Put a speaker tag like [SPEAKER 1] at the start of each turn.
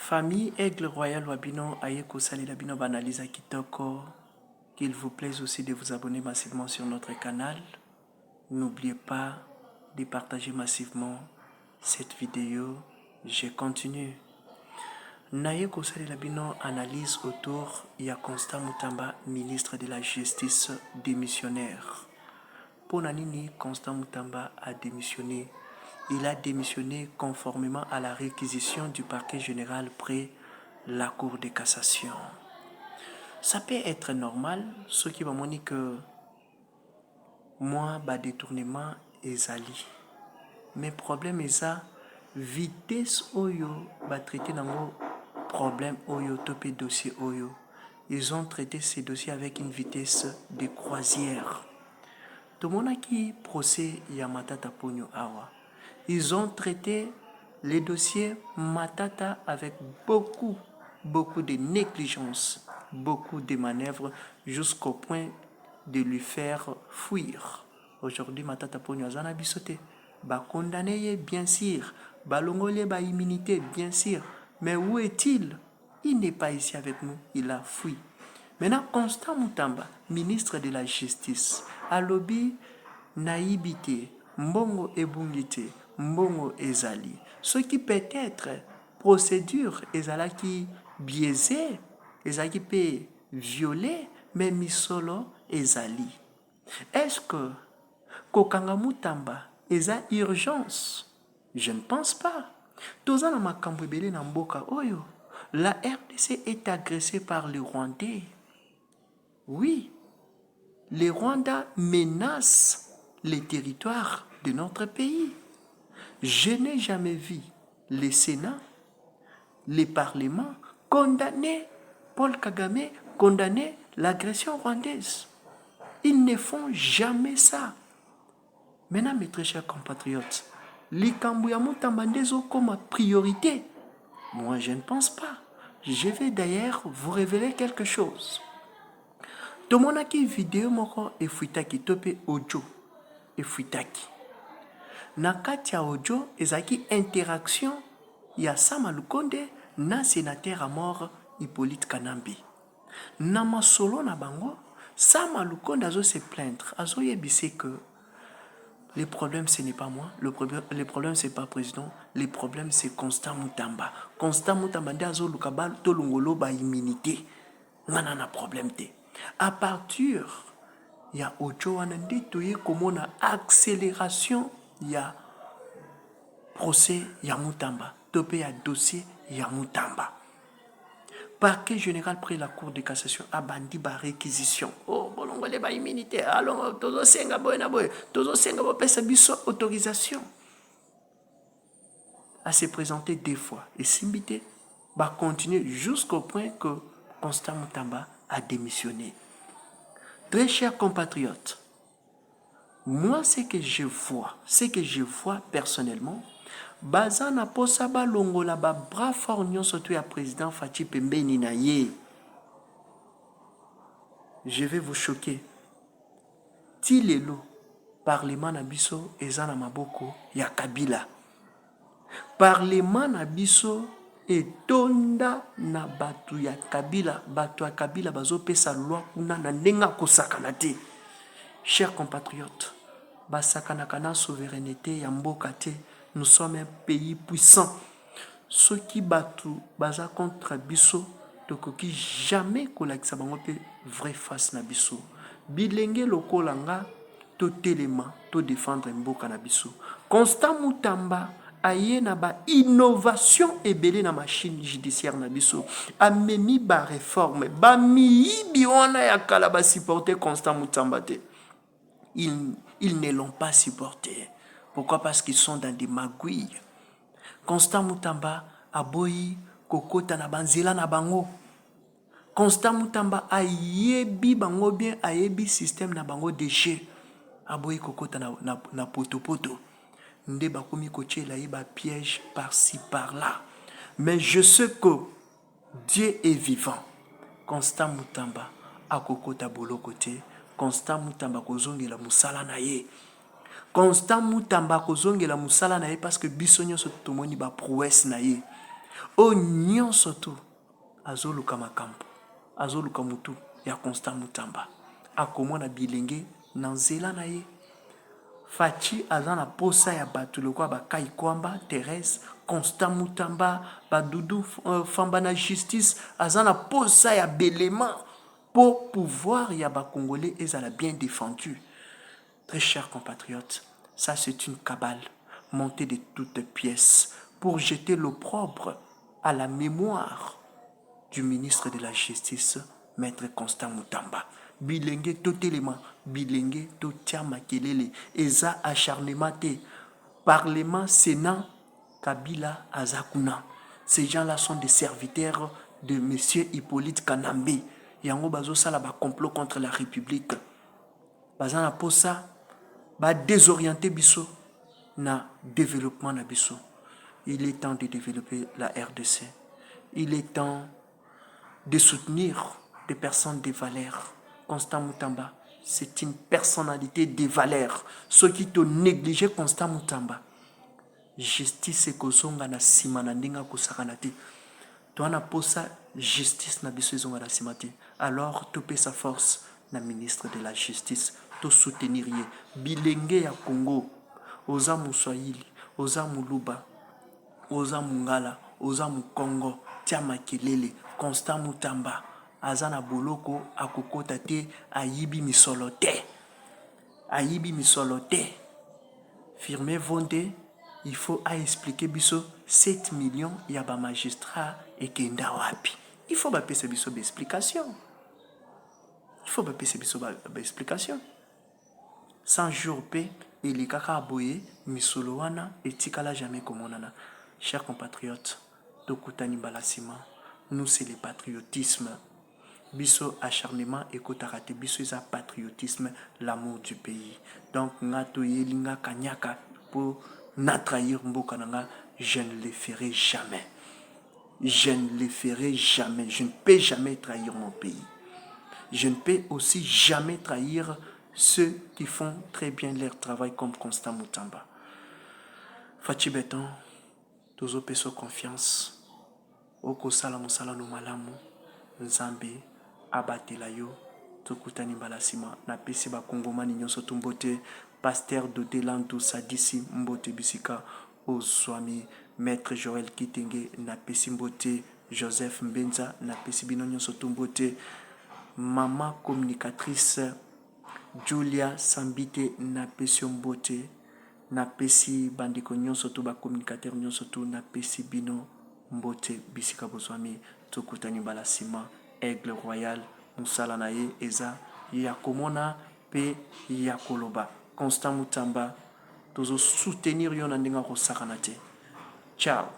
[SPEAKER 1] Famille Aigle Royal Wabino Ayeko Sali Labino Banalisa Kitoko. Qu'il vous plaise aussi de vous abonner massivement sur notre canal. N'oubliez pas de partager massivement cette vidéo. Je continue. Nayeko Sali Labino analyse autour ya Constant Mutamba, ministre de la Justice démissionnaire. Pour Nanini, Constant Mutamba a démissionné. Il a démissionné conformément à la réquisition du parquet général près la Cour de cassation. Ça peut être normal, ce qui va dire que moi, détournement est ali. Mais le problème est ça, vitesse oyo, traité dans problème oyo, topé dossier oyo. Ils ont traité ces dossiers avec une vitesse de croisière. Tout le monde qui procès Yamatata Ponyo Awa. Ils ont traité les dossiers Matata avec beaucoup de négligence, beaucoup de manœuvres jusqu'au point de lui faire fuir. Aujourd'hui, Matata Ponyo Azana bisoté. Condamné, bien sûr. Balongolé, immunité, bien sûr. Mais où est-il? Il n'est pas ici avec nous. Il a fui. Maintenant, Constant Mutamba, ministre de la Justice, a lobby naïbité, mbongo ebungité, mbongo ezali. Ce qui peut être procédure ezala qui biaisé, ezala qui peut violer, mais misolo ezali. Est-ce que kokanga Mutamba eza urgence? Je ne pense pas. Toza na makambo ebele na mboka oyo. La RDC est agressée par les Rwandais. Oui, les Rwandais menacent les territoires de notre pays. Je n'ai jamais vu le Sénat, les parlements condamner Paul Kagame, condamner l'agression rwandaise. Ils ne font jamais ça. Maintenant, mes très chers compatriotes, les Kambouya Mutamba ndezo comme priorité. Moi, je ne pense pas. Je vais d'ailleurs vous révéler quelque chose. Tomonaki vidéo moko efuitaki tope audio efuitaki. Nakati ya audio ezaki interaction ya Sama Lukonde na sénateur à mort Hippolyte Kanambi. Na masolo na bango, Sama Lukonde azo se plaindre, azo yebise que le problème ce n'est pas moi, le problème c'est pas président, le problème c'est Constant Mutamba. Constant Mutamba nde azo lukabal to longolo ba immunité. Ngana na problème te. À partir ya audio wana nde toye komona accélération ya procès ya Mutamba, topé ya dossier ya Mutamba. Parquet général près la Cour de cassation a bandi ba réquisition. Oh, bolongole ba immunité. Allons, tozo senga boy na boy. Tozo senga bo pesa biso autorisation à se présenter deux fois. Et Simbité va continuer jusqu'au point que Constant Mutamba a démissionné. Très chers compatriotes, moi ce que je vois personnellement, bazana posa ba longola ba bras fort nyon surtout ya président Fachi Pembeni na ye. Je vais vous choquer. Tilelo parlement na biso ezana maboko ya Kabila. Parlement na biso etonda na batu ya Kabila, bazo pesa loi kuna na ndenga kosakana te. Chers compatriotes, basakana kana souveraineté ya mboka te. Nous sommes un pays puissant. Ceux qui batu baza contre biso tokoki jamais kolakisa bango pe vrai face na biso. Bilenge lokolanga to telema to défendre mboka na biso. Constant Mutamba aye na ba innovation ebele na machine judiciaire na biso. Amemi ba réforme, ba miyibi wana ya kala ba supporter Constant Mutamba te. Ils ne l'ont pas supporté. Pourquoi? Parce qu'ils sont dans des magouilles. Constant Mutamba aboyi kokota na banzela na bango. Constant Mutamba ayebi bango bien, ayebi système na bango déchet. Aboyi kokota na poto. Nde bakomi kochela yeba piège par-ci par-là. Mais je sais que Dieu est vivant. Constant Mutamba akokota bolo côté. Constant Mutamba kozongela musala na ye. Constant Mutamba kozongela musala na ye parce que biso nyonso tomoni ba prouesse na ye. o nyonso tu azoluka makambo azoluka mutu ya Constant Mutamba akomona bilenge na nzela na ye. Faci aza na posa ya bato lokwa Bakai Kwamba Thérèse, Constant Mutamba, Badudu Famba na justice aza na posa ya belema pour pouvoir ya Congolais ezala bien défendu. Très chers compatriotes, ça c'est une cabale montée de toutes pièces pour jeter l'opprobre à la mémoire du ministre de la Justice, Maître Constant Mutamba. Bilenge totelema, bilenge totia makelele, eza acharnement te. Parlement, Sénat, Kabila, Azakuna. Ces gens-là sont des serviteurs de M. Hippolyte Kanambe. Yango bazo sala ba complot contre la République. Bazana posa ba désorienter biso na développement na biso. Il est temps de développer la RDC. Il est temps de soutenir des personnes de valeur. Constant Mutamba, c'est une personnalité de valeur. Ceux qui te négligent Constant Mutamba, justice et kozonga na sima na ndinga kusakana te. Toi na posa justice na biso zonga na sima te. Alors topé sa force na ministre de la justice, to soutenir ye. Bilenge ya Congo, oza Muswahili, oza Muluba, oza Mungala, oza Mukongo, tia makelele. Constant Mutamba azana boloko akokota te, ayibi misolo te. Ayibi misolo te. Firmez Vonde, il faut expliquer biso 7 millions ya ba magistrat et kenda wapi. Il faut bapesa biso d'explication. Il faut bapesa biso d'explication. 100 jours pe et kaka aboye misolo wana etikala jamais komonana. Chers compatriotes, tokutani balasima. Nous, c'est le patriotisme. Biso acharnement et kotarate. Biso c'est patriotisme, l'amour du pays. Donc, ngato yelinga kanyaka pour na trahir mbokananga, je ne le ferai jamais. Je ne le ferai jamais. Je ne peux jamais trahir mon pays. Je ne peux aussi jamais trahir ceux qui font très bien leur travail comme Constant Mutamba. Faci Beton, tozo peso confiance. Oko sala musala no malamu Nzambe abatela yo tokutani balasima na pesi ba kongomani nyonso tumbote pasteur Dodelandu Sadisi mbote bisika Oswami maître Joël Kitenge na pesi mbote Joseph Mbenza na pesi bino nyonso tumbote maman communicatrice Julia Sambite na pesi mbote na pesi bandiko nyonso to ba communicateur nyonso to na pesi bino mbote bisika bozwami tokutani balasima aigle royal musala na ye eza ya komona pe ya koloba. Constant Mutamba tozo soutenir yo na ndinga kosakana te. Ciao.